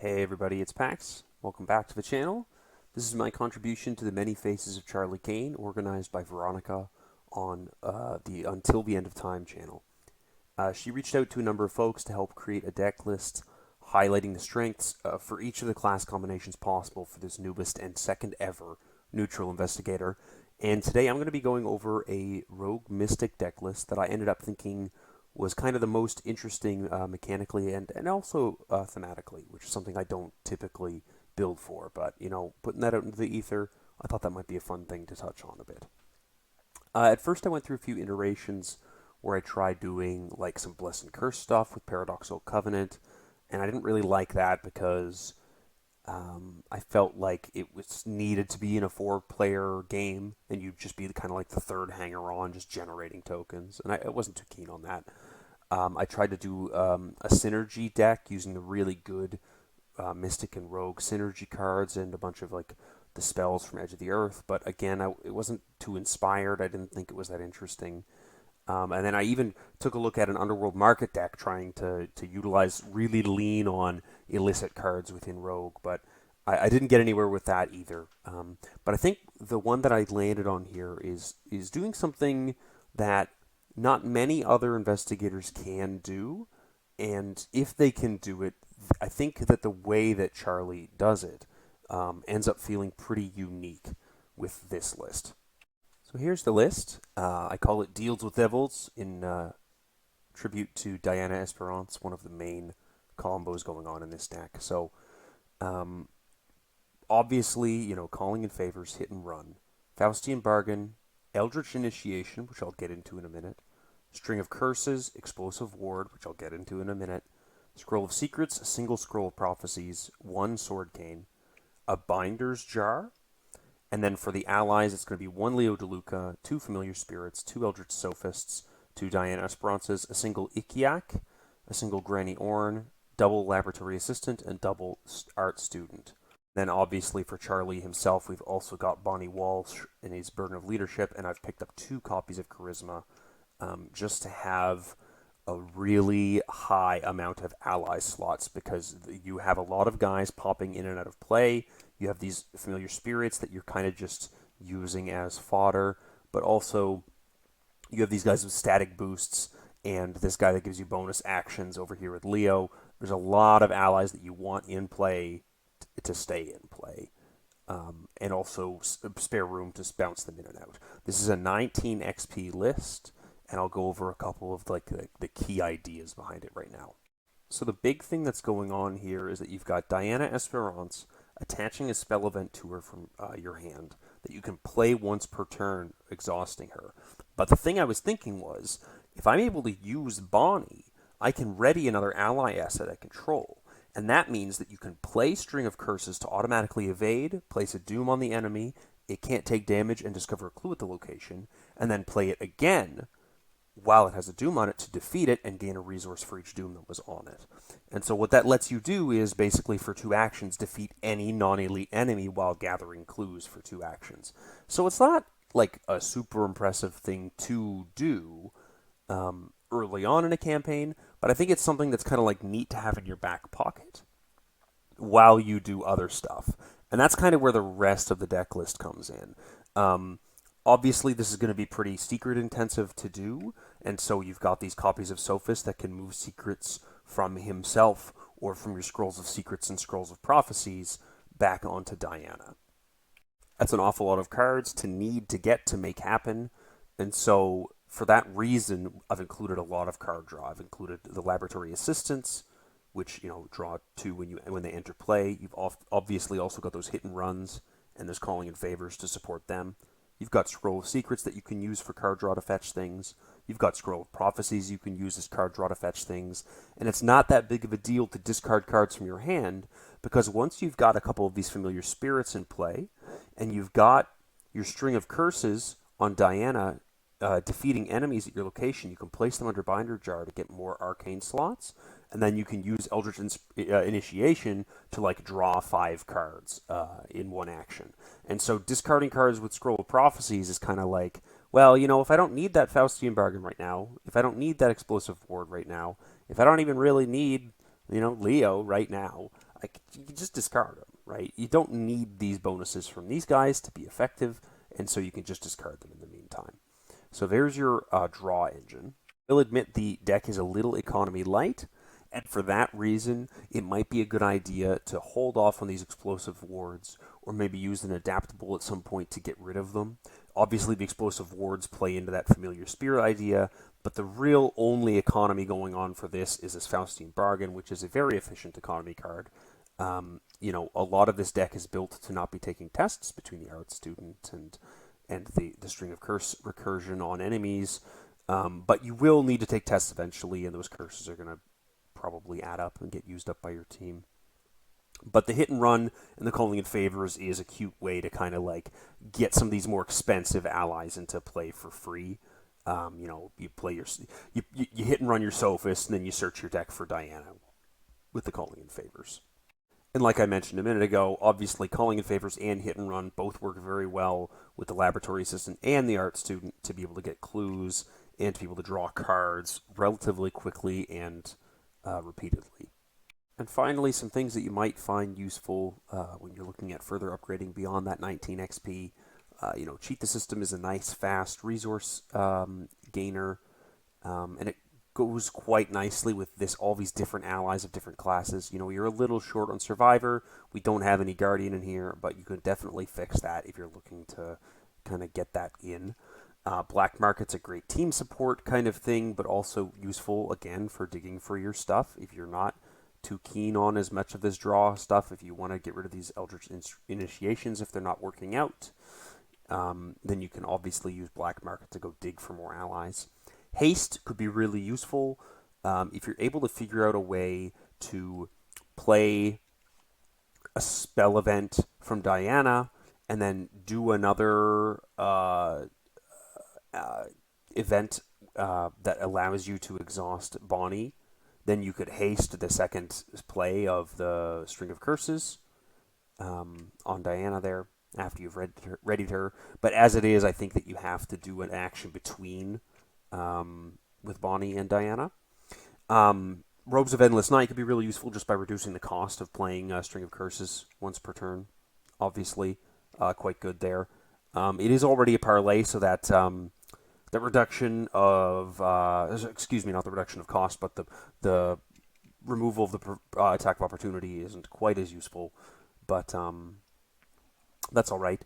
Hey everybody, it's Pax. Welcome back to the channel. This is my contribution to the Many Faces of Charlie Kane, organized by Veronica on the Until the End of Time channel. She reached out to a number of folks to help create a deck list highlighting the strengths for each of the class combinations possible for this newest and second ever neutral investigator. And today I'm going to be going over a Rogue Mystic deck list that I ended up thinking was kind of the most interesting mechanically and also thematically, which is something I don't typically build for. But, putting that out into the ether, I thought that might be a fun thing to touch on a bit. At first, I went through a few iterations where I tried doing like some Bless and Curse stuff with Paradoxical Covenant, and I didn't really like that because I felt like it was needed to be in a four-player game, and you'd just be kind of like the third hanger-on, just generating tokens, and I wasn't too keen on that. I tried to do a synergy deck using the really good Mystic and Rogue synergy cards and a bunch of like the spells from Edge of the Earth, but again, it wasn't too inspired. I didn't think it was that interesting. And then I even took a look at an Underworld Market deck trying to utilize, really lean on illicit cards within Rogue, but I didn't get anywhere with that either. But I think the one that I landed on here is doing something that not many other investigators can do, and if they can do it, I think that the way that Charlie does it ends up feeling pretty unique with this list. So here's the list. I call it Deals with Devils in tribute to Diana Esperance, one of the main combos going on in this deck. So um, obviously, calling in favors, hit and run. Faustian Bargain, Eldritch Initiation, which I'll get into in a minute. String of Curses, Explosive Ward, which I'll get into in a minute. Scroll of Secrets, a single Scroll of Prophecies, one Sword Cane. A Binder's Jar, and then for the allies, it's going to be one Leo DeLuca, two Familiar Spirits, two Eldritch Sophists, two Diana Esperances, a single Ikiak, a single Granny Orn, double Laboratory Assistant, and double Art Student. Then obviously for Charlie himself, we've also got Bonnie Walsh in his Burden of Leadership, and I've picked up 2 copies of Charisma just to have a really high amount of ally slots because you have a lot of guys popping in and out of play. You have these Familiar Spirits that you're kind of just using as fodder, but also you have these guys with static boosts and this guy that gives you bonus actions over here with Leo. There's a lot of allies that you want in play to stay in play. And also spare room to bounce them in and out. This is a 19 XP list, and I'll go over a couple of like the key ideas behind it right now. So the big thing that's going on here is that you've got Diana Esperance attaching a spell event to her from your hand that you can play once per turn, exhausting her. But the thing I was thinking was, if I'm able to use Bonnie, I can ready another ally asset I control. And that means that you can play String of Curses to automatically evade, place a Doom on the enemy, it can't take damage and discover a clue at the location, and then play it again while it has a Doom on it to defeat it and gain a resource for each Doom that was on it. And so what that lets you do is basically for 2 actions defeat any non-elite enemy while gathering clues for 2 actions. So it's not like a super impressive thing to do early on in a campaign, but I think it's something that's kind of like neat to have in your back pocket while you do other stuff. And that's kind of where the rest of the deck list comes in. Obviously, this is going to be pretty secret intensive to do, and so you've got these copies of Sophist that can move secrets from himself or from your Scrolls of Secrets and Scrolls of Prophecies back onto Diana. That's an awful lot of cards to need to get to make happen, and so for that reason, I've included a lot of card draw. I've included the Laboratory Assistants, which draw 2 when they enter play. You've obviously also got those hit and runs, and there's calling in favors to support them. You've got Scroll of Secrets that you can use for card draw to fetch things. You've got Scroll of Prophecies you can use as card draw to fetch things. And it's not that big of a deal to discard cards from your hand, because once you've got a couple of these Familiar Spirits in play, and you've got your String of Curses on Diana defeating enemies at your location, you can place them under Binder Jar to get more arcane slots, and then you can use Eldritch Initiation to like draw 5 cards in one action. And so discarding cards with Scroll of Prophecies is kind of like, well, if I don't need that Faustian Bargain right now, if I don't need that Explosive Ward right now, if I don't even really need, Leo right now, just discard them, right? You don't need these bonuses from these guys to be effective, and so you can just discard them in the meantime. So there's your draw engine. I'll admit the deck is a little economy light, and for that reason, it might be a good idea to hold off on these explosive wards, or maybe use an adaptable at some point to get rid of them. Obviously, the explosive wards play into that familiar spirit idea, but the real only economy going on for this is this Faustian Bargain, which is a very efficient economy card. A lot of this deck is built to not be taking tests between the art student and the string of curse recursion on enemies. But you will need to take tests eventually, and those curses are going to probably add up and get used up by your team. But the hit and run and the calling in favors is a cute way to kind of like get some of these more expensive allies into play for free. You play you hit and run your Sophist, and then you search your deck for Diana with the calling in favors. And like I mentioned a minute ago, obviously calling in favors and hit and run both work very well with the laboratory assistant and the art student to be able to get clues and to be able to draw cards relatively quickly and repeatedly. And finally, some things that you might find useful when you're looking at further upgrading beyond that 19 XP. Cheat the System is a nice, fast resource gainer, and it goes quite nicely with all these different allies of different classes. You're a little short on Survivor. We don't have any Guardian in here, but you could definitely fix that if you're looking to kind of get that in. Black Market's a great team support kind of thing, but also useful, again, for digging for your stuff if you're not too keen on as much of this draw stuff. If you want to get rid of these Eldritch Initiations if they're not working out, then you can obviously use Black Market to go dig for more allies. Haste could be really useful if you're able to figure out a way to play a spell event from Diana and then do another event that allows you to exhaust Bonnie. Then you could haste the second play of the String of Curses on Diana there after you've readied her. But as it is, I think that you have to do an action between with Bonnie and Diana. Robes of Endless Night could be really useful just by reducing the cost of playing String of Curses once per turn. Obviously, quite good there. It is already a parlay, so that the reduction of excuse me, not the reduction of cost, but the removal of the attack of opportunity isn't quite as useful, but that's all right.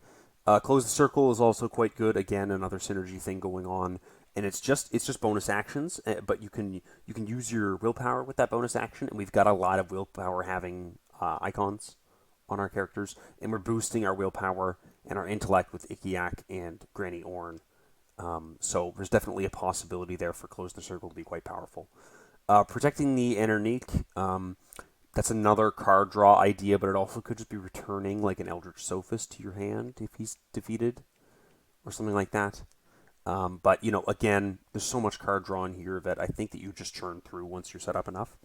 Close the Circle is also quite good. Again, another synergy thing going on, and it's just bonus actions, but you can use your willpower with that bonus action, and we've got a lot of willpower having icons on our characters, and we're boosting our willpower and our intellect with Ikiak and Granny Orn. So there's definitely a possibility there for Close the Circle to be quite powerful. Protecting the Enernique, that's another card draw idea, but it also could just be returning like an Eldritch Sophist to your hand if he's defeated, or something like that. But, again, there's so much card draw in here that I think that you just churn through once you're set up enough.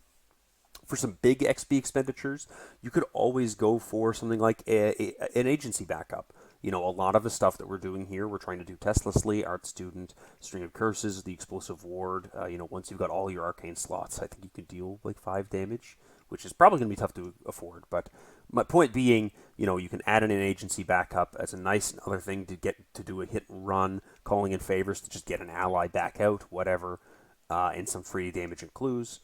For some big XP expenditures, you could always go for something like an agency backup. A lot of the stuff that we're doing here, we're trying to do testlessly. Art Student, String of Curses, the Explosive Ward. Once you've got all your arcane slots, I think you can deal like 5 damage, which is probably going to be tough to afford. But my point being, you can add in an agency backup as a nice other thing to get to do a hit and run, calling in favors to just get an ally back out, whatever, and some free damage and clues.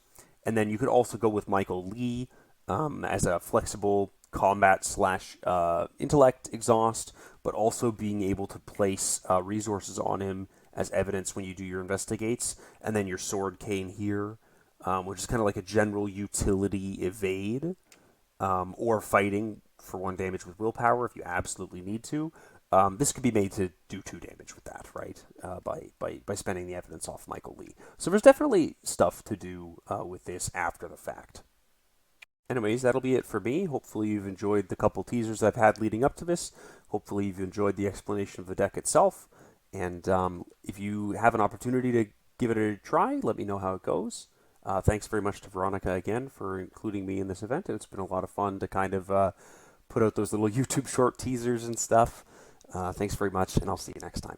And then you could also go with Michael Lee as a flexible combat / intellect exhaust, but also being able to place resources on him as evidence when you do your investigates. And then your sword Kane here, which is kind of like a general utility evade, or fighting for 1 damage with willpower if you absolutely need to. This could be made to do 2 damage with that, right? By spending the evidence off Michael Lee. So there's definitely stuff to do with this after the fact. Anyways, that'll be it for me. Hopefully you've enjoyed the couple teasers I've had leading up to this. Hopefully you've enjoyed the explanation of the deck itself. And if you have an opportunity to give it a try, let me know how it goes. Thanks very much to Veronica again for including me in this event. It's been a lot of fun to kind of put out those little YouTube short teasers and stuff. Thanks very much, and I'll see you next time.